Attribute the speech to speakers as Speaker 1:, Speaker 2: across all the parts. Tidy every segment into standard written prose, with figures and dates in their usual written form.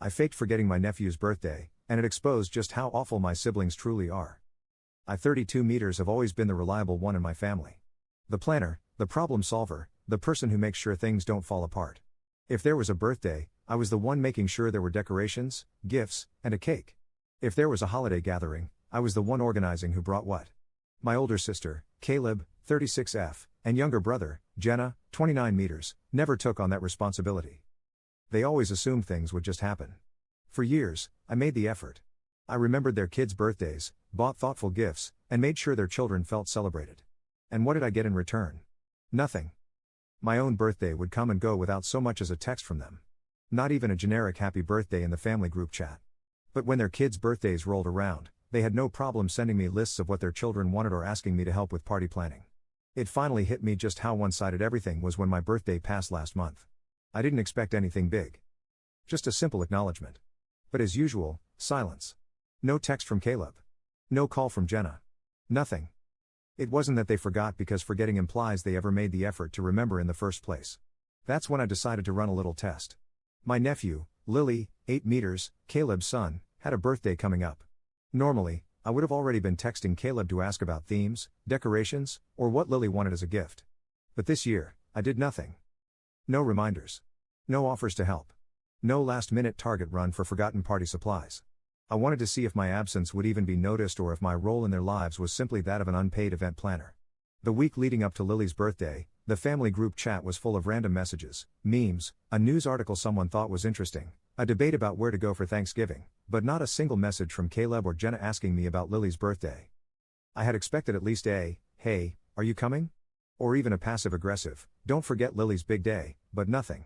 Speaker 1: I faked forgetting my nephew's birthday, and it exposed just how awful my siblings truly are. I 32 meters have always been the reliable one in my family. The planner, the problem solver, the person who makes sure things don't fall apart. If there was a birthday, I was the one making sure there were decorations, gifts, and a cake. If there was a holiday gathering, I was the one organizing who brought what. My older sister, Caleb, 36F, and younger brother, Jenna, 29 meters, never took on that responsibility. They always assumed things would just happen. For years, I made the effort. I remembered their kids' birthdays, bought thoughtful gifts, and made sure their children felt celebrated. And what did I get in return? Nothing. My own birthday would come and go without so much as a text from them. Not even a generic happy birthday in the family group chat. But when their kids' birthdays rolled around, they had no problem sending me lists of what their children wanted or asking me to help with party planning. It finally hit me just how one-sided everything was when my birthday passed last month. I didn't expect anything big. Just a simple acknowledgement. But as usual, silence. No text from Caleb. No call from Jenna. Nothing. It wasn't that they forgot, because forgetting implies they ever made the effort to remember in the first place. That's when I decided to run a little test. My nephew, Lily, 8 meters, Caleb's son, had a birthday coming up. Normally, I would have already been texting Caleb to ask about themes, decorations, or what Lily wanted as a gift. But this year, I did nothing. No reminders. No offers to help. No last-minute Target run for forgotten party supplies. I wanted to see if my absence would even be noticed, or if my role in their lives was simply that of an unpaid event planner. The week leading up to Lily's birthday, the family group chat was full of random messages, memes, a news article someone thought was interesting, a debate about where to go for Thanksgiving, but not a single message from Caleb or Jenna asking me about Lily's birthday. I had expected at least a, "Hey, are you coming?" Or even a passive-aggressive, "Don't forget Lily's big day," but nothing.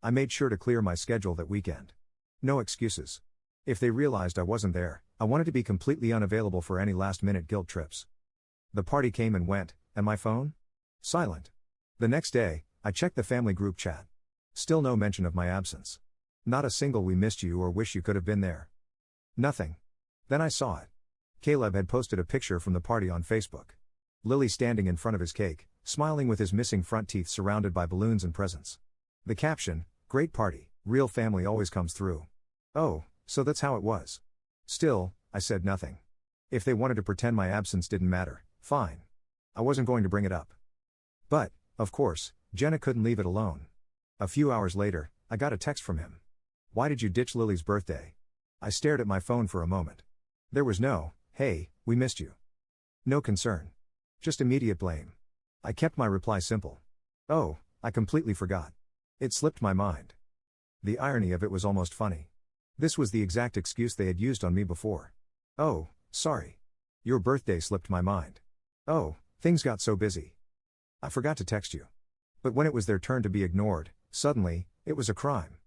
Speaker 1: I made sure to clear my schedule that weekend. No excuses. If they realized I wasn't there, I wanted to be completely unavailable for any last-minute guilt trips. The party came and went, and my phone? Silent. The next day, I checked the family group chat. Still no mention of my absence. Not a single "we missed you" or "wish you could have been there." Nothing. Then I saw it. Caleb had posted a picture from the party on Facebook. Lily standing in front of his cake, smiling with his missing front teeth surrounded by balloons and presents. The caption, "Great party, real family always comes through." Oh, so that's how it was. Still, I said nothing. If they wanted to pretend my absence didn't matter, fine. I wasn't going to bring it up. But, of course, Jenna couldn't leave it alone. A few hours later, I got a text from him. "Why did you ditch Lily's birthday?" I stared at my phone for a moment. There was no, "Hey, we missed you." No concern. Just immediate blame. I kept my reply simple. "Oh, I completely forgot. It slipped my mind." The irony of it was almost funny. This was the exact excuse they had used on me before. "Oh, sorry. Your birthday slipped my mind. Oh, things got so busy. I forgot to text you." But when it was their turn to be ignored, suddenly, it was a crime.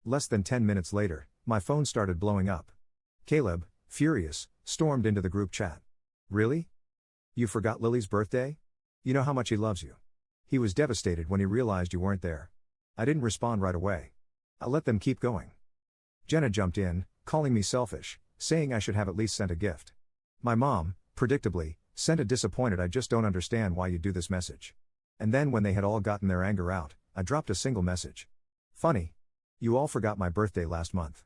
Speaker 1: Less than 10 minutes later, my phone started blowing up. Caleb, furious, stormed into the group chat. "Really? You forgot Lily's birthday? You know how much he loves you." He was devastated when he realized you weren't there. I didn't respond right away. I let them keep going. Jenna jumped in, calling me selfish, saying I should have at least sent a gift. My mom, predictably, sent a disappointed "I just don't understand why you do this" message. And then when they had all gotten their anger out, I dropped a single message. "Funny. You all forgot my birthday last month.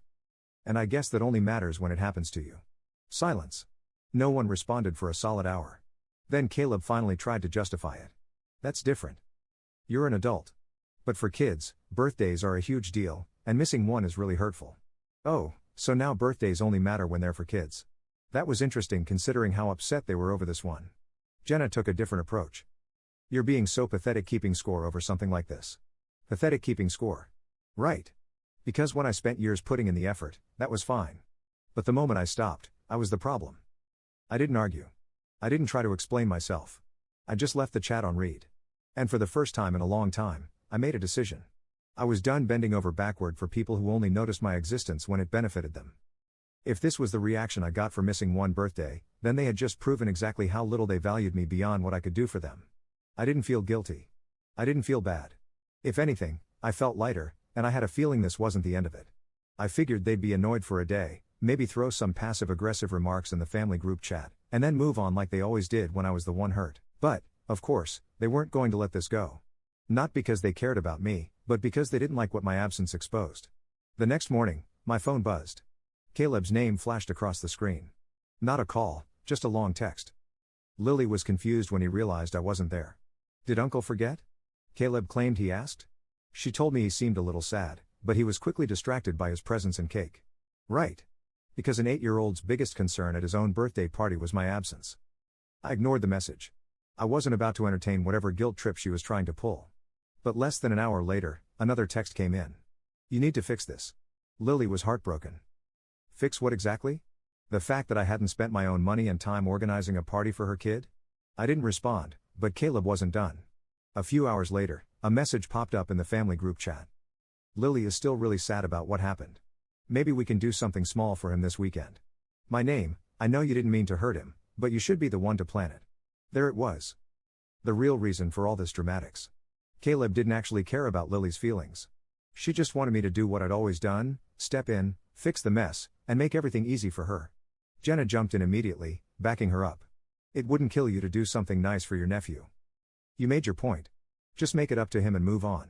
Speaker 1: And I guess that only matters when it happens to you." Silence. No one responded for a solid hour. Then Caleb finally tried to justify it. "That's different. You're an adult. But for kids, birthdays are a huge deal, and missing one is really hurtful." Oh, so now birthdays only matter when they're for kids. That was interesting considering how upset they were over this one. Jenna took a different approach. "You're being so pathetic keeping score over something like this." Pathetic keeping score. Right. Because when I spent years putting in the effort, that was fine. But the moment I stopped, I was the problem. I didn't argue. I didn't try to explain myself. I just left the chat on read. And for the first time in a long time, I made a decision. I was done bending over backward for people who only noticed my existence when it benefited them. If this was the reaction I got for missing one birthday, then they had just proven exactly how little they valued me beyond what I could do for them. I didn't feel guilty. I didn't feel bad. If anything, I felt lighter, and I had a feeling this wasn't the end of it. I figured they'd be annoyed for a day, maybe throw some passive-aggressive remarks in the family group chat, and then move on like they always did when I was the one hurt. But, of course, they weren't going to let this go. Not because they cared about me, but because they didn't like what my absence exposed. The next morning, My phone buzzed. Caleb's name flashed across the screen. Not a call, just a long text. Lily was confused when he realized I wasn't there. Did Uncle forget? Caleb claimed he asked. She told me he seemed a little sad, but he was quickly distracted by his presents and cake. Right. Because an 8-year-old's biggest concern at his own birthday party was my absence. I ignored the message. I wasn't about to entertain whatever guilt trip she was trying to pull. But less than an hour later, another text came in. You need to fix this. Lily was heartbroken. Fix what exactly? The fact that I hadn't spent my own money and time organizing a party for her kid? I didn't respond, but Caleb wasn't done. A few hours later, a message popped up in the family group chat. Lily is still really sad about what happened. Maybe we can do something small for him this weekend. My name, I know you didn't mean to hurt him, but you should be the one to plan it. There it was. The real reason for all this dramatics. Caleb didn't actually care about Lily's feelings. She just wanted me to do what I'd always done, step in, fix the mess, and make everything easy for her. Jenna jumped in immediately, backing her up. It wouldn't kill you to do something nice for your nephew. You made your point. Just make it up to him and move on.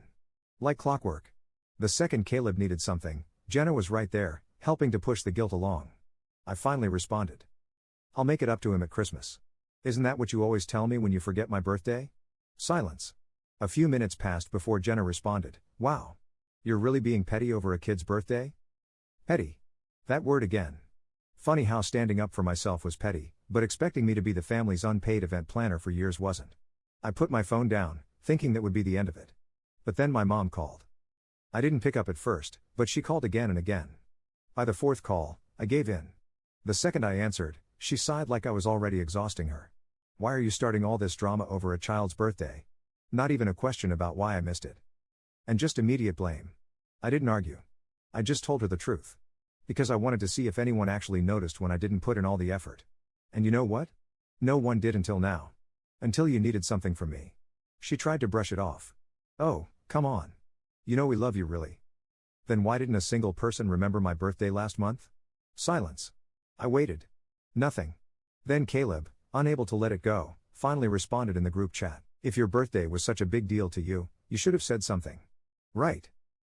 Speaker 1: Like clockwork. The second Caleb needed something, Jenna was right there, helping to push the guilt along. I finally responded. I'll make it up to him at Christmas. Isn't that what you always tell me when you forget my birthday? Silence. A few minutes passed before Jenna responded. Wow. You're really being petty over a kid's birthday? Petty. That word again. Funny how standing up for myself was petty, but expecting me to be the family's unpaid event planner for years wasn't. I put my phone down, thinking that would be the end of it. But then my mom called. I didn't pick up at first, but she called again and again. By the fourth call, I gave in. The second I answered, she sighed like I was already exhausting her. Why are you starting all this drama over a child's birthday? Not even a question about why I missed it. And just immediate blame. I didn't argue. I just told her the truth. Because I wanted to see if anyone actually noticed when I didn't put in all the effort. And you know what? No one did until now. Until you needed something from me. She tried to brush it off. Oh, come on. You know we love you really. Then why didn't a single person remember my birthday last month? Silence. I waited. Nothing. Then Caleb, unable to let it go, finally responded in the group chat. If your birthday was such a big deal to you, you should have said something. Right.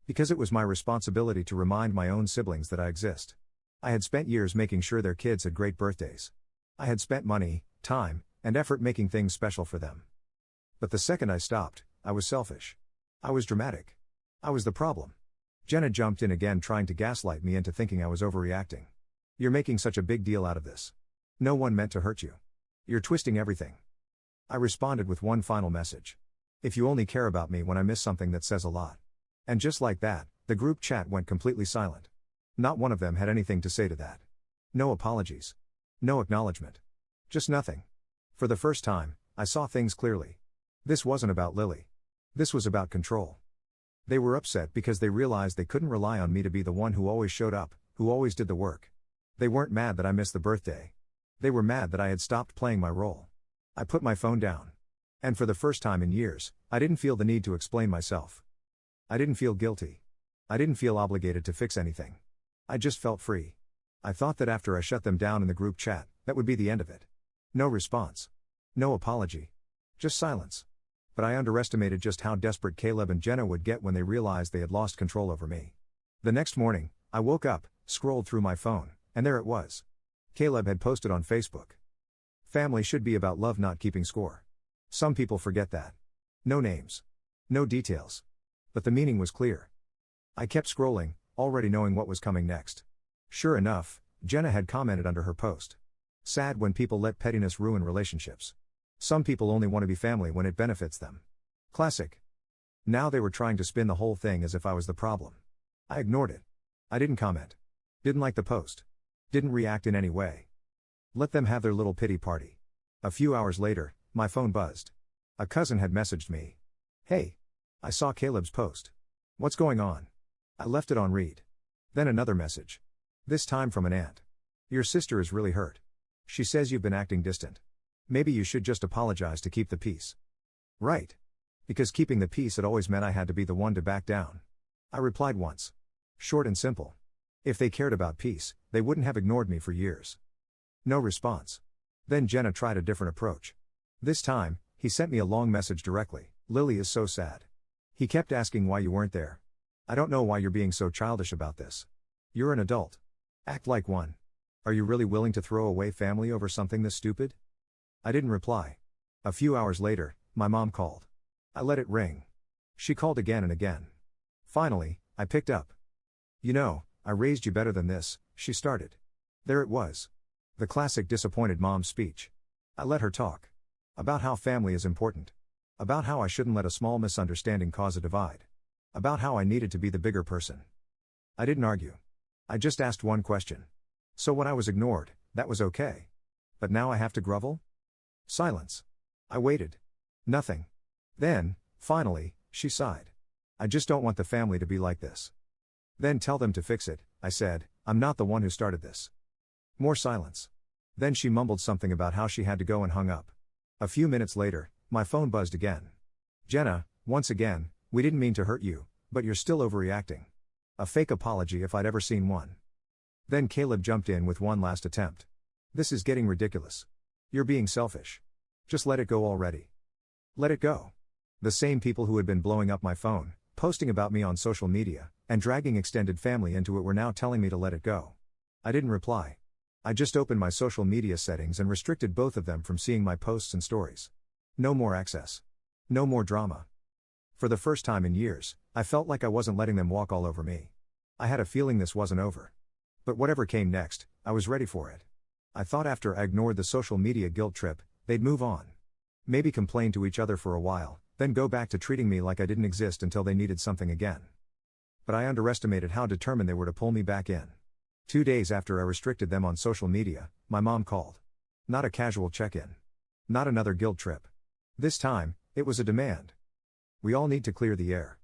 Speaker 1: Because it was my responsibility to remind my own siblings that I exist. I had spent years making sure their kids had great birthdays. I had spent money, time, and effort making things special for them. But the second I stopped, I was selfish. I was dramatic. I was the problem. Jenna jumped in again, trying to gaslight me into thinking I was overreacting. You're making such a big deal out of this. No one meant to hurt you. You're twisting everything. I responded with one final message. If you only care about me when I miss something, that says a lot. And just like that, the group chat went completely silent. Not one of them had anything to say to that. No apologies. No acknowledgement. Just nothing. For the first time, I saw things clearly. This wasn't about Lily. This was about control. They were upset because they realized they couldn't rely on me to be the one who always showed up, who always did the work. They weren't mad that I missed the birthday. They were mad that I had stopped playing my role. I put my phone down. And for the first time in years, I didn't feel the need to explain myself. I didn't feel guilty. I didn't feel obligated to fix anything. I just felt free. I thought that after I shut them down in the group chat, that would be the end of it. No response. No apology. Just silence. But I underestimated just how desperate Caleb and Jenna would get when they realized they had lost control over me. The next morning, I woke up, scrolled through my phone, and there it was. Caleb had posted on Facebook. Family should be about love, not keeping score. Some people forget that. No names. No details. But the meaning was clear. I kept scrolling, already knowing what was coming next. Sure enough, Jenna had commented under her post. Sad when people let pettiness ruin relationships. Some people only want to be family when it benefits them. Classic. Now they were trying to spin the whole thing as if I was the problem. I ignored it. I didn't comment. Didn't like the post. Didn't react in any way. Let them have their little pity party. A few hours later, my phone buzzed. A cousin had messaged me. Hey. I saw Caleb's post. What's going on? I left it on read. Then another message. This time from an aunt. Your sister is really hurt. She says you've been acting distant. Maybe you should just apologize to keep the peace. Right. Because keeping the peace had always meant I had to be the one to back down. I replied once. Short and simple. If they cared about peace, they wouldn't have ignored me for years. No response. Then Jenna tried a different approach. This time, he sent me a long message directly. Lily is so sad. He kept asking why you weren't there. I don't know why you're being so childish about this. You're an adult. Act like one. Are you really willing to throw away family over something this stupid? I didn't reply. A few hours later, my mom called. I let it ring. She called again and again. Finally, I picked up. You know, I raised you better than this, she started. There it was. The classic disappointed mom speech. I let her talk. About how family is important. About how I shouldn't let a small misunderstanding cause a divide. About how I needed to be the bigger person. I didn't argue. I just asked one question. So when I was ignored, that was okay. But now I have to grovel? Silence. I waited. Nothing. Then, finally, she sighed. I just don't want the family to be like this. Then tell them to fix it, I said. I'm not the one who started this. More silence. Then she mumbled something about how she had to go and hung up. A few minutes later, my phone buzzed again. Jenna, once again, we didn't mean to hurt you, but you're still overreacting. A fake apology if I'd ever seen one. Then Caleb jumped in with one last attempt. This is getting ridiculous. You're being selfish. Just let it go already. Let it go. The same people who had been blowing up my phone, posting about me on social media, and dragging extended family into it were now telling me to let it go. I didn't reply. I just opened my social media settings and restricted both of them from seeing my posts and stories. No more access. No more drama. For the first time in years, I felt like I wasn't letting them walk all over me. I had a feeling this wasn't over. But whatever came next, I was ready for it. I thought after I ignored the social media guilt trip, they'd move on. Maybe complain to each other for a while, then go back to treating me like I didn't exist until they needed something again. But I underestimated how determined they were to pull me back in. 2 days after I restricted them on social media, my mom called. Not a casual check-in. Not another guilt trip. This time, it was a demand. We all need to clear the air.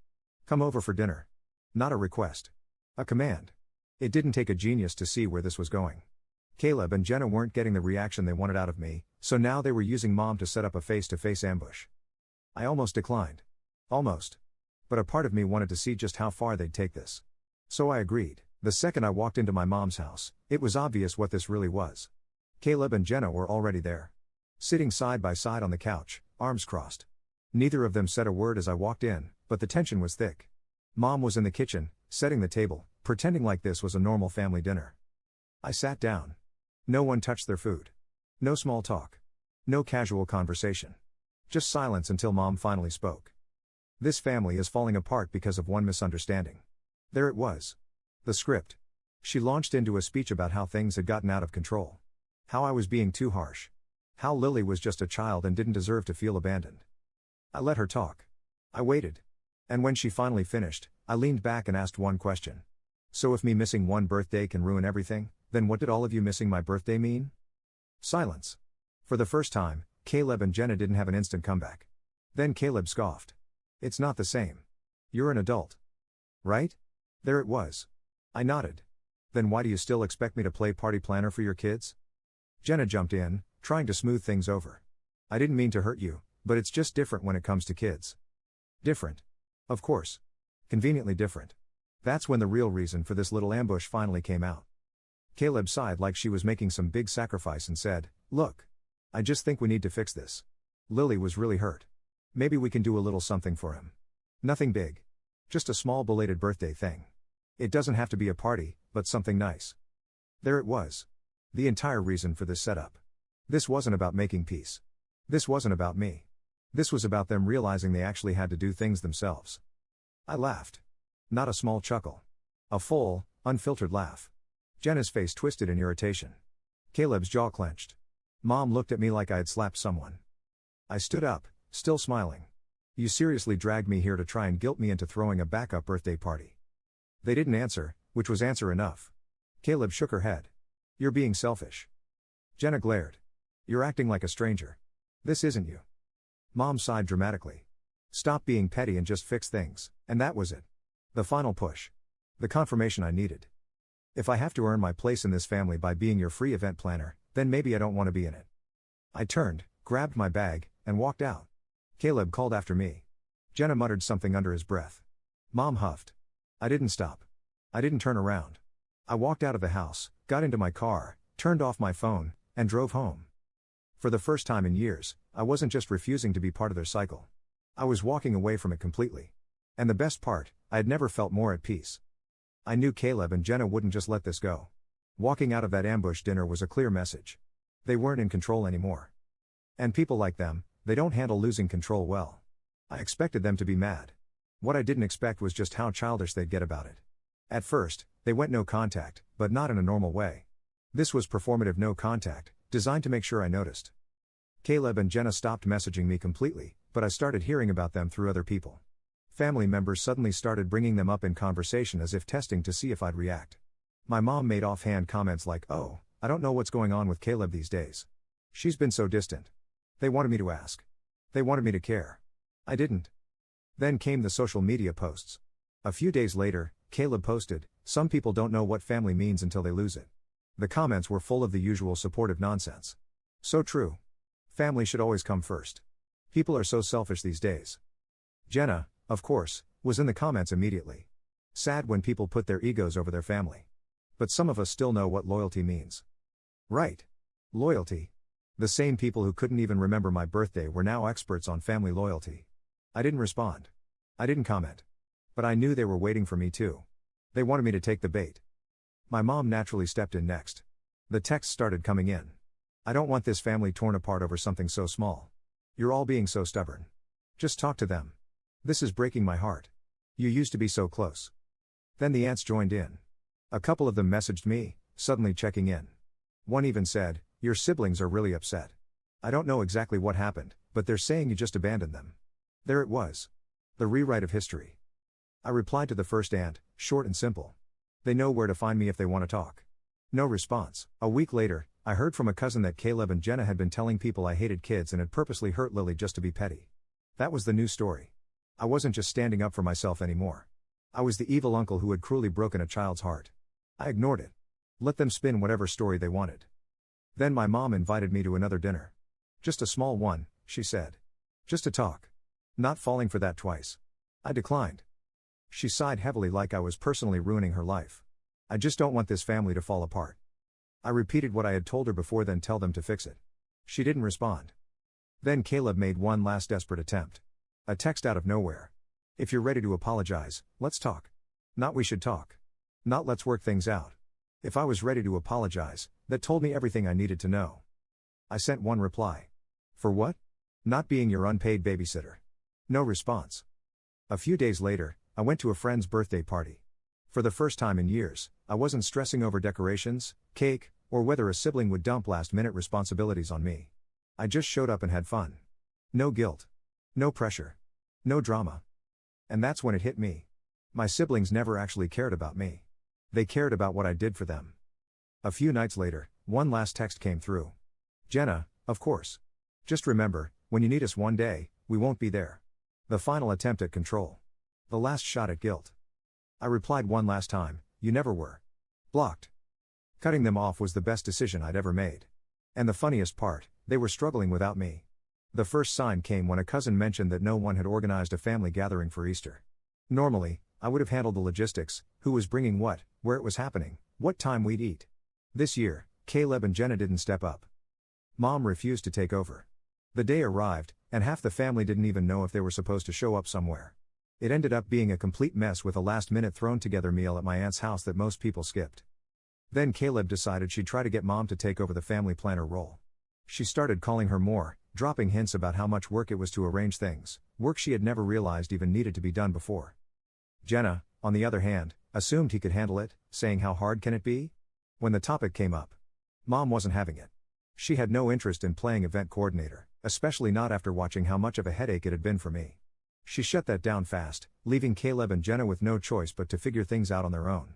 Speaker 1: Come over for dinner. Not a request. A command. It didn't take a genius to see where this was going. Caleb and Jenna weren't getting the reaction they wanted out of me, so now they were using mom to set up a face-to-face ambush. I almost declined. Almost. But a part of me wanted to see just how far they'd take this. So I agreed. The second I walked into my mom's house, it was obvious what this really was. Caleb and Jenna were already there. Sitting side by side on the couch, arms crossed. Neither of them said a word as I walked in, but the tension was thick. Mom was in the kitchen, setting the table, pretending like this was a normal family dinner. I sat down. No one touched their food. No small talk. No casual conversation. Just silence until Mom finally spoke. This family is falling apart because of one misunderstanding. There it was. The script. She launched into a speech about how things had gotten out of control. How I was being too harsh. How Lily was just a child and didn't deserve to feel abandoned. I let her talk. I waited. And when she finally finished, I leaned back and asked one question. So if me missing one birthday can ruin everything, then what did all of you missing my birthday mean? Silence. For the first time, Caleb and Jenna didn't have an instant comeback. Then Caleb scoffed. It's not the same. You're an adult. Right? There it was. I nodded. Then why do you still expect me to play party planner for your kids? Jenna jumped in, trying to smooth things over. I didn't mean to hurt you, but it's just different when it comes to kids. Different. Of course. Conveniently different. That's when the real reason for this little ambush finally came out. Caleb sighed like she was making some big sacrifice and said, Look. I just think we need to fix this. Lily was really hurt. Maybe we can do a little something for him. Nothing big. Just a small belated birthday thing. It doesn't have to be a party, but something nice. There it was. The entire reason for this setup. This wasn't about making peace. This wasn't about me. This was about them realizing they actually had to do things themselves. I laughed. Not a small chuckle. A full, unfiltered laugh. Jenna's face twisted in irritation. Caleb's jaw clenched. Mom looked at me like I had slapped someone. I stood up, still smiling. You seriously dragged me here to try and guilt me into throwing a backup birthday party. They didn't answer, which was answer enough. Caleb shook her head. You're being selfish. Jenna glared. You're acting like a stranger. This isn't you. Mom sighed dramatically. Stop being petty and just fix things, and that was it. The final push. The confirmation I needed. If I have to earn my place in this family by being your free event planner, then maybe I don't want to be in it. I turned, grabbed my bag, and walked out. Caleb called after me. Jenna muttered something under his breath. Mom huffed. I didn't stop. I didn't turn around. I walked out of the house, got into my car, turned off my phone, and drove home. For the first time in years, I wasn't just refusing to be part of their cycle. I was walking away from it completely. And the best part, I had never felt more at peace. I knew Caleb and Jenna wouldn't just let this go. Walking out of that ambush dinner was a clear message. They weren't in control anymore. And people like them, they don't handle losing control well. I expected them to be mad. What I didn't expect was just how childish they'd get about it. At first, they went no contact, but not in a normal way. This was performative no contact, designed to make sure I noticed. Caleb and Jenna stopped messaging me completely, but I started hearing about them through other people. Family members suddenly started bringing them up in conversation as if testing to see if I'd react. My mom made offhand comments like, "Oh, I don't know what's going on with Caleb these days. She's been so distant." They wanted me to ask. They wanted me to care. I didn't. Then came the social media posts. A few days later, Caleb posted, "Some people don't know what family means until they lose it." The comments were full of the usual supportive nonsense. So true. Family should always come first. People are so selfish these days. Jenna, of course, was in the comments immediately. Sad when people put their egos over their family. But some of us still know what loyalty means. Right. Loyalty. The same people who couldn't even remember my birthday were now experts on family loyalty. I didn't respond. I didn't comment. But I knew they were waiting for me too. They wanted me to take the bait. My mom naturally stepped in next. The texts started coming in. "I don't want this family torn apart over something so small. You're all being so stubborn. Just talk to them. This is breaking my heart. You used to be so close." Then the aunts joined in. A couple of them messaged me, suddenly checking in. One even said, "Your siblings are really upset. I don't know exactly what happened, but they're saying you just abandoned them." There it was. The rewrite of history. I replied to the first aunt, short and simple. "They know where to find me if they want to talk." No response. A week later, I heard from a cousin that Caleb and Jenna had been telling people I hated kids and had purposely hurt Lily just to be petty. That was the new story. I wasn't just standing up for myself anymore. I was the evil uncle who had cruelly broken a child's heart. I ignored it. Let them spin whatever story they wanted. Then my mom invited me to another dinner. "Just a small one," she said. "Just to talk. Not falling for that twice." I declined. She sighed heavily like I was personally ruining her life. "I just don't want this family to fall apart." I repeated what I had told her before, then tell them to fix it. She didn't respond. Then Caleb made one last desperate attempt. A text out of nowhere. "If you're ready to apologize, let's talk. Not we should talk. Not let's work things out." If I was ready to apologize, that told me everything I needed to know. I sent one reply. "For what?" "Not being your unpaid babysitter." No response. A few days later, I went to a friend's birthday party. For the first time in years, I wasn't stressing over decorations, cake, or whether a sibling would dump last-minute responsibilities on me. I just showed up and had fun. No guilt. No pressure. No drama. And that's when it hit me. My siblings never actually cared about me. They cared about what I did for them. A few nights later, one last text came through. "Jenna, of course. Just remember, when you need us one day, we won't be there." The final attempt at control. The last shot at guilt. I replied one last time, "You never were." Blocked. Cutting them off was the best decision I'd ever made. And the funniest part, they were struggling without me. The first sign came when a cousin mentioned that no one had organized a family gathering for Easter. Normally, I would have handled the logistics, who was bringing what, where it was happening, what time we'd eat. This year, Caleb and Jenna didn't step up. Mom refused to take over. The day arrived, and half the family didn't even know if they were supposed to show up somewhere. It ended up being a complete mess with a last-minute thrown-together meal at my aunt's house that most people skipped. Then Caleb decided she'd try to get Mom to take over the family planner role. She started calling her more, dropping hints about how much work it was to arrange things, work she had never realized even needed to be done before. Jenna, on the other hand, assumed he could handle it, saying how hard can it be? When the topic came up, Mom wasn't having it. She had no interest in playing event coordinator, especially not after watching how much of a headache it had been for me. She shut that down fast, leaving Caleb and Jenna with no choice but to figure things out on their own.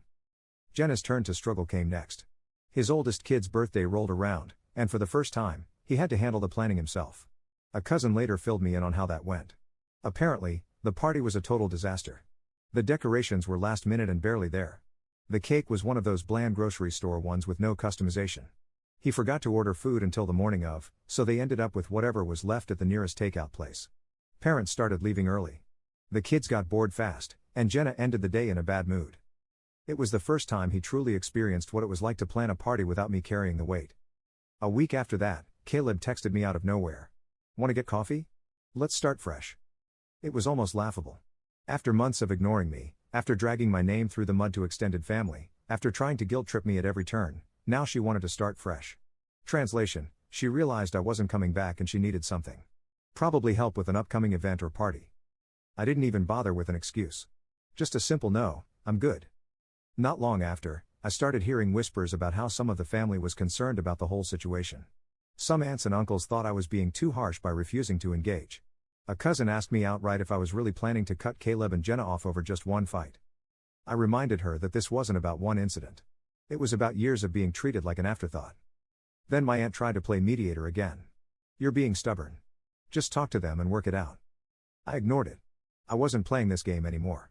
Speaker 1: Jenna's turn to struggle came next. His oldest kid's birthday rolled around, and for the first time, he had to handle the planning himself. A cousin later filled me in on how that went. Apparently, the party was a total disaster. The decorations were last minute and barely there. The cake was one of those bland grocery store ones with no customization. He forgot to order food until the morning of, so they ended up with whatever was left at the nearest takeout place. Parents started leaving early. The kids got bored fast, and Jenna ended the day in a bad mood. It was the first time he truly experienced what it was like to plan a party without me carrying the weight. A week after that, Caleb texted me out of nowhere. "Want to get coffee? Let's start fresh." It was almost laughable. After months of ignoring me, After dragging my name through the mud to extended family, after trying to guilt trip me at every turn, now she wanted to start fresh. Translation: she realized I wasn't coming back and she needed something. Probably help with an upcoming event or party. I didn't even bother with an excuse. Just a simple no, I'm good. Not long after, I started hearing whispers about how some of the family was concerned about the whole situation. Some aunts and uncles thought I was being too harsh by refusing to engage. A cousin asked me outright if I was really planning to cut Caleb and Jenna off over just one fight. I reminded her that this wasn't about one incident. It was about years of being treated like an afterthought. Then my aunt tried to play mediator again. You're being stubborn. Just talk to them and work it out. I ignored it. I wasn't playing this game anymore.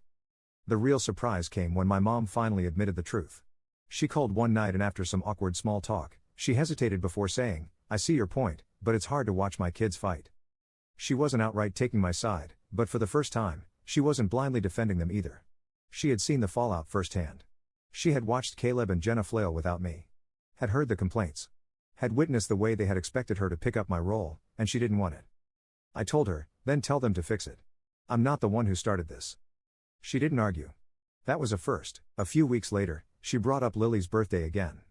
Speaker 1: The real surprise came when my mom finally admitted the truth. She called one night and after some awkward small talk, she hesitated before saying, "I see your point, but it's hard to watch my kids fight." She wasn't outright taking my side, but for the first time, she wasn't blindly defending them either. She had seen the fallout firsthand. She had watched Caleb and Jenna flail without me. Had heard the complaints. Had witnessed the way they had expected her to pick up my role, and she didn't want it. I told her, then tell them to fix it. I'm not the one who started this. She didn't argue. That was a first. A few weeks later, she brought up Lily's birthday again.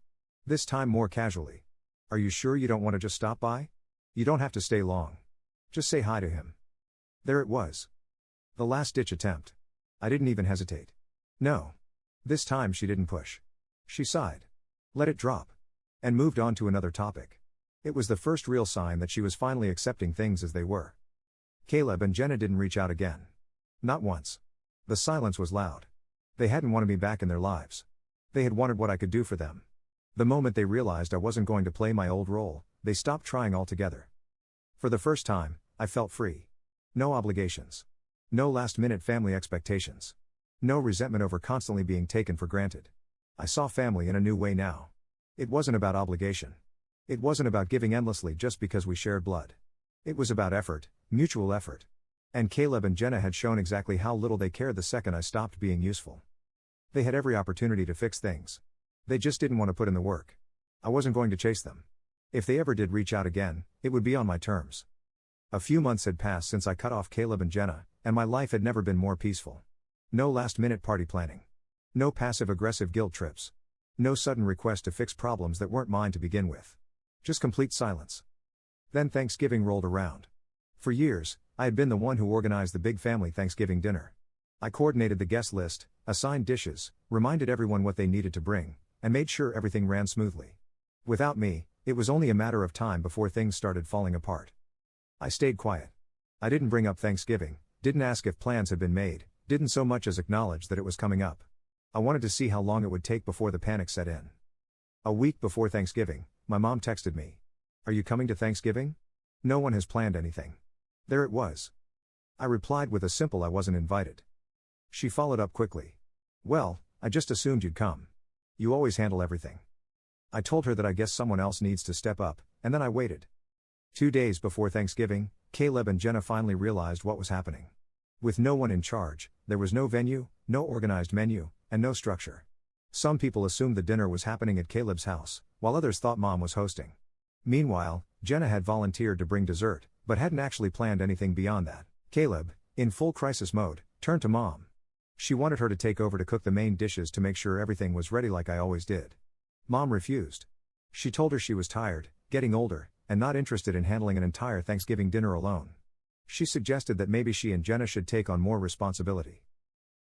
Speaker 1: This time more casually. Are you sure you don't want to just stop by? You don't have to stay long. Just say hi to him. There it was. The last-ditch attempt. I didn't even hesitate. No. This time she didn't push. She sighed. Let it drop. And moved on to another topic. It was the first real sign that she was finally accepting things as they were. Caleb and Jenna didn't reach out again. Not once. The silence was loud. They hadn't wanted me back in their lives. They had wanted what I could do for them. The moment they realized I wasn't going to play my old role, they stopped trying altogether. For the first time, I felt free. No obligations. No last-minute family expectations. No resentment over constantly being taken for granted. I saw family in a new way now. It wasn't about obligation. It wasn't about giving endlessly just because we shared blood. It was about effort, mutual effort. And Caleb and Jenna had shown exactly how little they cared the second I stopped being useful. They had every opportunity to fix things. They just didn't want to put in the work. I wasn't going to chase them. If they ever did reach out again, it would be on my terms. A few months had passed since I cut off Caleb and Jenna, and my life had never been more peaceful. No last-minute party planning. No passive-aggressive guilt trips. No sudden request to fix problems that weren't mine to begin with. Just complete silence. Then Thanksgiving rolled around. For years, I had been the one who organized the big family Thanksgiving dinner. I coordinated the guest list, assigned dishes, reminded everyone what they needed to bring, and made sure everything ran smoothly. Without me, it was only a matter of time before things started falling apart. I stayed quiet. I didn't bring up Thanksgiving, didn't ask if plans had been made, didn't so much as acknowledge that it was coming up. I wanted to see how long it would take before the panic set in. A week before Thanksgiving, my mom texted me. "Are you coming to Thanksgiving? No one has planned anything." There it was. I replied with a simple "I wasn't invited." She followed up quickly. "Well, I just assumed you'd come. You always handle everything." I told her that I guess someone else needs to step up, and then I waited. 2 days before Thanksgiving, Caleb and Jenna finally realized what was happening. With no one in charge, there was no venue, no organized menu, and no structure. Some people assumed the dinner was happening at Caleb's house, while others thought Mom was hosting. Meanwhile, Jenna had volunteered to bring dessert, but hadn't actually planned anything beyond that. Caleb, in full crisis mode, turned to Mom. She wanted her to take over to cook the main dishes to make sure everything was ready like I always did. Mom refused. She told her she was tired, getting older, and not interested in handling an entire Thanksgiving dinner alone. She suggested that maybe she and Jenna should take on more responsibility.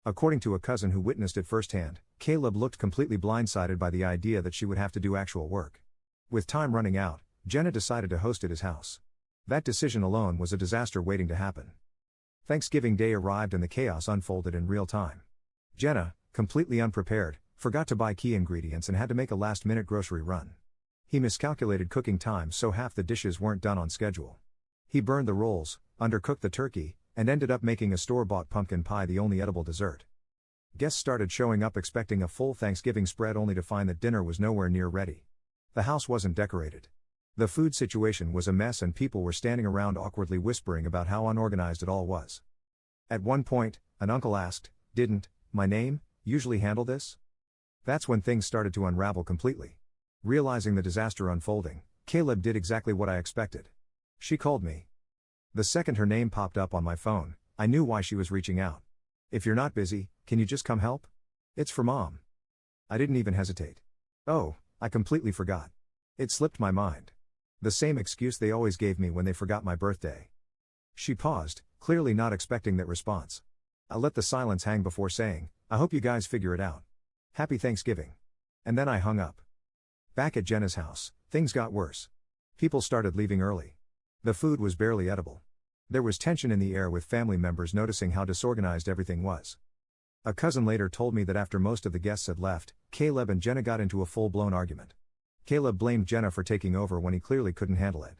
Speaker 1: According to a cousin who witnessed it firsthand, Caleb looked completely blindsided by the idea that she would have to do actual work. With time running out, Jenna decided to host at his house. That decision alone was a disaster waiting to happen. Thanksgiving Day arrived and the chaos unfolded in real time. Jenna, completely unprepared, forgot to buy key ingredients and had to make a last-minute grocery run. He miscalculated cooking time so half the dishes weren't done on schedule. He burned the rolls, undercooked the turkey, and ended up making a store-bought pumpkin pie the only edible dessert. Guests started showing up expecting a full Thanksgiving spread only to find that dinner was nowhere near ready. The house wasn't decorated. The food situation was a mess and people were standing around awkwardly whispering about how unorganized it all was. At one point, an uncle asked, "Didn't my name usually handle this?" That's when things started to unravel completely. Realizing the disaster unfolding, Caleb did exactly what I expected. She called me. The second her name popped up on my phone, I knew why she was reaching out. If you're not busy, can you just come help? It's for Mom. I didn't even hesitate. Oh, I completely forgot. It slipped my mind. The same excuse they always gave me when they forgot my birthday. She paused, clearly not expecting that response. I let the silence hang before saying, I hope you guys figure it out. Happy Thanksgiving. And then I hung up. Back at Jenna's house, things got worse. People started leaving early. The food was barely edible. There was tension in the air with family members noticing how disorganized everything was. A cousin later told me that after most of the guests had left, Caleb and Jenna got into a full-blown argument. Caleb blamed Jenna for taking over when he clearly couldn't handle it.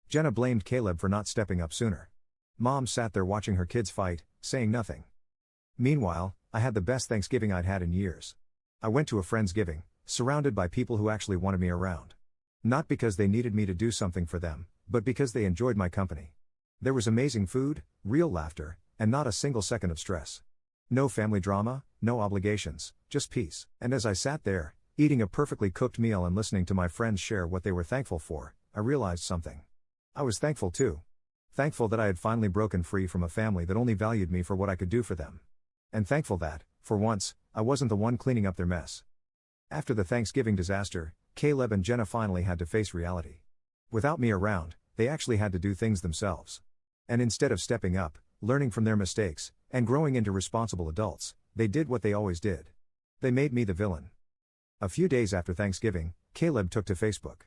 Speaker 1: Jenna blamed Caleb for not stepping up sooner. Mom sat there watching her kids fight, saying nothing. Meanwhile, I had the best Thanksgiving I'd had in years. I went to a Friendsgiving, surrounded by people who actually wanted me around. Not because they needed me to do something for them, but because they enjoyed my company. There was amazing food, real laughter, and not a single second of stress. No family drama, no obligations, just peace. And as I sat there, eating a perfectly cooked meal and listening to my friends share what they were thankful for, I realized something. I was thankful too. Thankful that I had finally broken free from a family that only valued me for what I could do for them. And thankful that, for once, I wasn't the one cleaning up their mess. After the Thanksgiving disaster, Caleb and Jenna finally had to face reality. Without me around, they actually had to do things themselves. And instead of stepping up, learning from their mistakes, and growing into responsible adults, they did what they always did. They made me the villain. A few days after Thanksgiving, Caleb took to Facebook.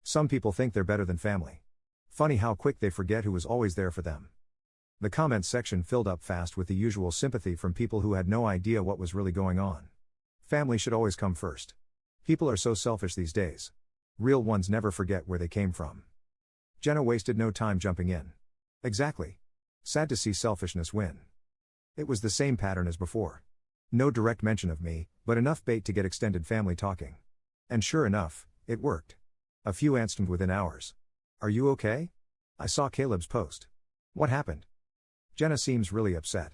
Speaker 1: Some people think they're better than family. Funny how quick they forget who was always there for them. The comments section filled up fast with the usual sympathy from people who had no idea what was really going on. Family should always come first. People are so selfish these days. Real ones never forget where they came from. Jenna wasted no time jumping in. Exactly. Sad to see selfishness win. It was the same pattern as before. No direct mention of me, but enough bait to get extended family talking. And sure enough, it worked. A few answered within hours. Are you okay? I saw Caleb's post. What happened? Jenna seems really upset.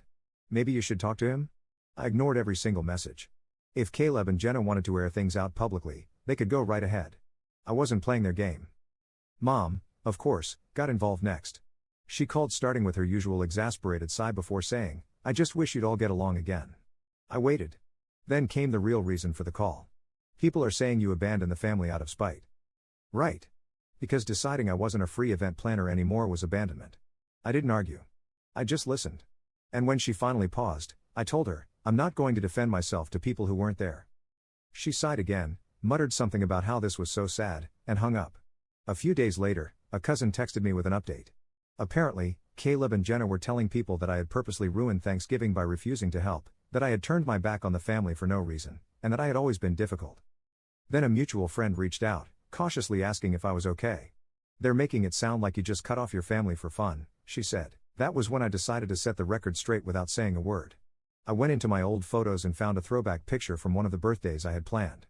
Speaker 1: Maybe you should talk to him? I ignored every single message. If Caleb and Jenna wanted to air things out publicly, they could go right ahead. I wasn't playing their game. Mom, of course, got involved next. She called, starting with her usual exasperated sigh before saying, I just wish you'd all get along again. I waited. Then came the real reason for the call. People are saying you abandoned the family out of spite. Right. Because deciding I wasn't a free event planner anymore was abandonment. I didn't argue. I just listened. And when she finally paused, I told her, I'm not going to defend myself to people who weren't there. She sighed again, muttered something about how this was so sad, and hung up. A few days later, a cousin texted me with an update. Apparently, Caleb and Jenna were telling people that I had purposely ruined Thanksgiving by refusing to help, that I had turned my back on the family for no reason, and that I had always been difficult. Then a mutual friend reached out, cautiously asking if I was okay. They're making it sound like you just cut off your family for fun, she said. That was when I decided to set the record straight without saying a word. I went into my old photos and found a throwback picture from one of the birthdays I had planned.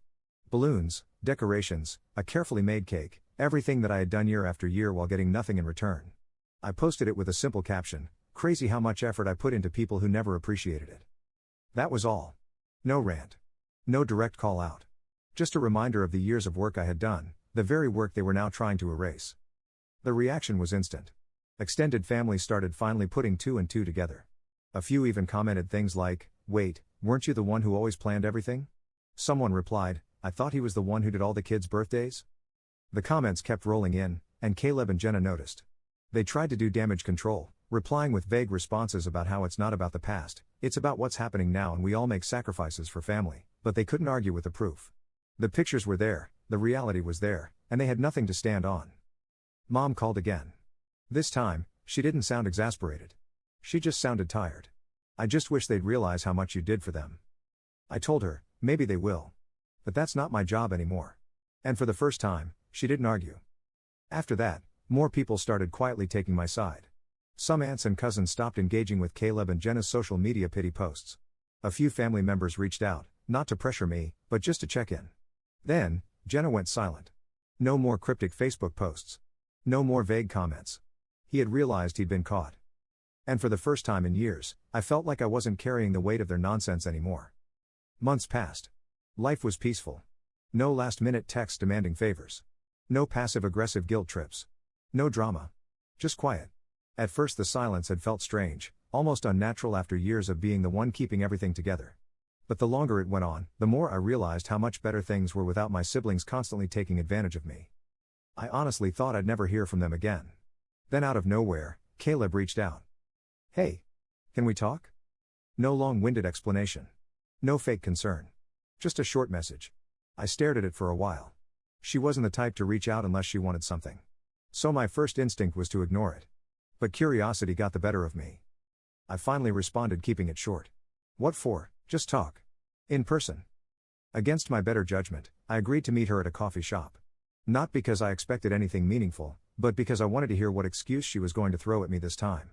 Speaker 1: Balloons, decorations, a carefully made cake, everything that I had done year after year while getting nothing in return. I posted it with a simple caption, crazy how much effort I put into people who never appreciated it. That was all. No rant. No direct call out. Just a reminder of the years of work I had done, the very work they were now trying to erase. The reaction was instant. Extended family started finally putting two and two together. A few even commented things like, wait, weren't you the one who always planned everything? Someone replied, I thought he was the one who did all the kids' birthdays. The comments kept rolling in, and Caleb and Jenna noticed. They tried to do damage control, replying with vague responses about how it's not about the past, it's about what's happening now and we all make sacrifices for family, but they couldn't argue with the proof. The pictures were there, the reality was there, and they had nothing to stand on. Mom called again. This time, she didn't sound exasperated. She just sounded tired. I just wish they'd realize how much you did for them. I told her, maybe they will. But that's not my job anymore. And for the first time, she didn't argue. After that, more people started quietly taking my side. Some aunts and cousins stopped engaging with Caleb and Jenna's social media pity posts. A few family members reached out, not to pressure me, but just to check in. Then, Jenna went silent. No more cryptic Facebook posts. No more vague comments. He had realized he'd been caught. And for the first time in years, I felt like I wasn't carrying the weight of their nonsense anymore. Months passed. Life was peaceful. No last-minute texts demanding favors. No passive-aggressive guilt trips. No drama. Just quiet. At first the silence had felt strange, almost unnatural after years of being the one keeping everything together. But the longer it went on, the more I realized how much better things were without my siblings constantly taking advantage of me. I honestly thought I'd never hear from them again. Then out of nowhere, Caleb reached out. "Hey, can we talk?" No long-winded explanation. No fake concern. Just a short message. I stared at it for a while. She wasn't the type to reach out unless she wanted something. So my first instinct was to ignore it. But curiosity got the better of me. I finally responded, keeping it short. "What for? Just talk. In person." Against my better judgment, I agreed to meet her at a coffee shop. Not because I expected anything meaningful, but because I wanted to hear what excuse she was going to throw at me this time.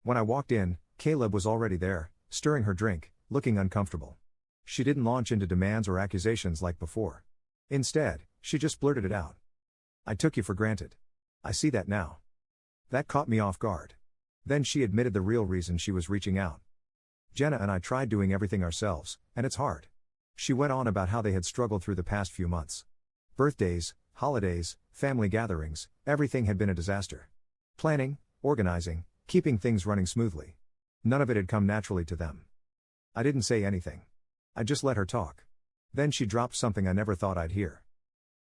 Speaker 1: When I walked in, Caleb was already there, stirring her drink, looking uncomfortable. She didn't launch into demands or accusations like before. Instead, she just blurted it out. "I took you for granted. I see that now." That caught me off guard. Then she admitted the real reason she was reaching out. "Jenna and I tried doing everything ourselves, and it's hard." She went on about how they had struggled through the past few months. Birthdays, holidays, family gatherings, everything had been a disaster. Planning, organizing, keeping things running smoothly. None of it had come naturally to them. I didn't say anything. I just let her talk. Then she dropped something I never thought I'd hear.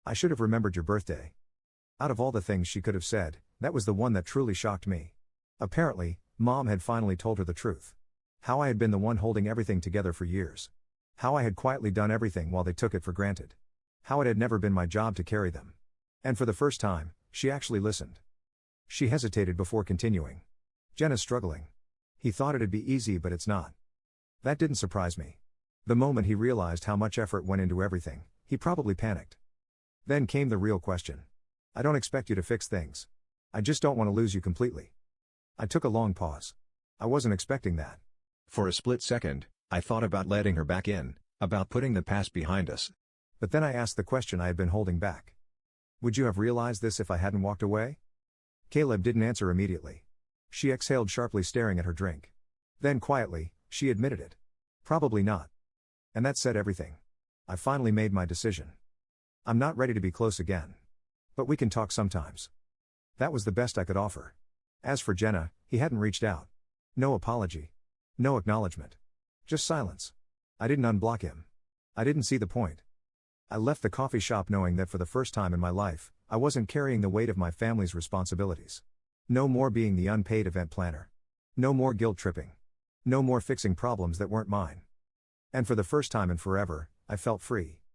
Speaker 1: "I should have remembered your birthday." Out of all the things she could have said, that was the one that truly shocked me. Apparently, Mom had finally told her the truth. How I had been the one holding everything together for years. How I had quietly done everything while they took it for granted. How it had never been my job to carry them. And for the first time, she actually listened. She hesitated before continuing. "Jenna's struggling. He thought it'd be easy, but it's not." That didn't surprise me. The moment he realized how much effort went into everything, he probably panicked. Then came the real question. "I don't expect you to fix things. I just don't want to lose you completely." I took a long pause. I wasn't expecting that. For a split second, I thought about letting her back in, about putting the past behind us. But then I asked the question I had been holding back. "Would you have realized this if I hadn't walked away?" Caleb didn't answer immediately. She exhaled sharply, staring at her drink. Then quietly, she admitted it. "Probably not." And that said everything. I finally made my decision. "I'm not ready to be close again. But we can talk sometimes." That was the best I could offer. As for Jenna, he hadn't reached out. No apology. No acknowledgement. Just silence. I didn't unblock him. I didn't see the point. I left the coffee shop knowing that for the first time in my life, I wasn't carrying the weight of my family's responsibilities. No more being the unpaid event planner. No more guilt tripping. No more fixing problems that weren't mine. And for the first time in forever, I felt free.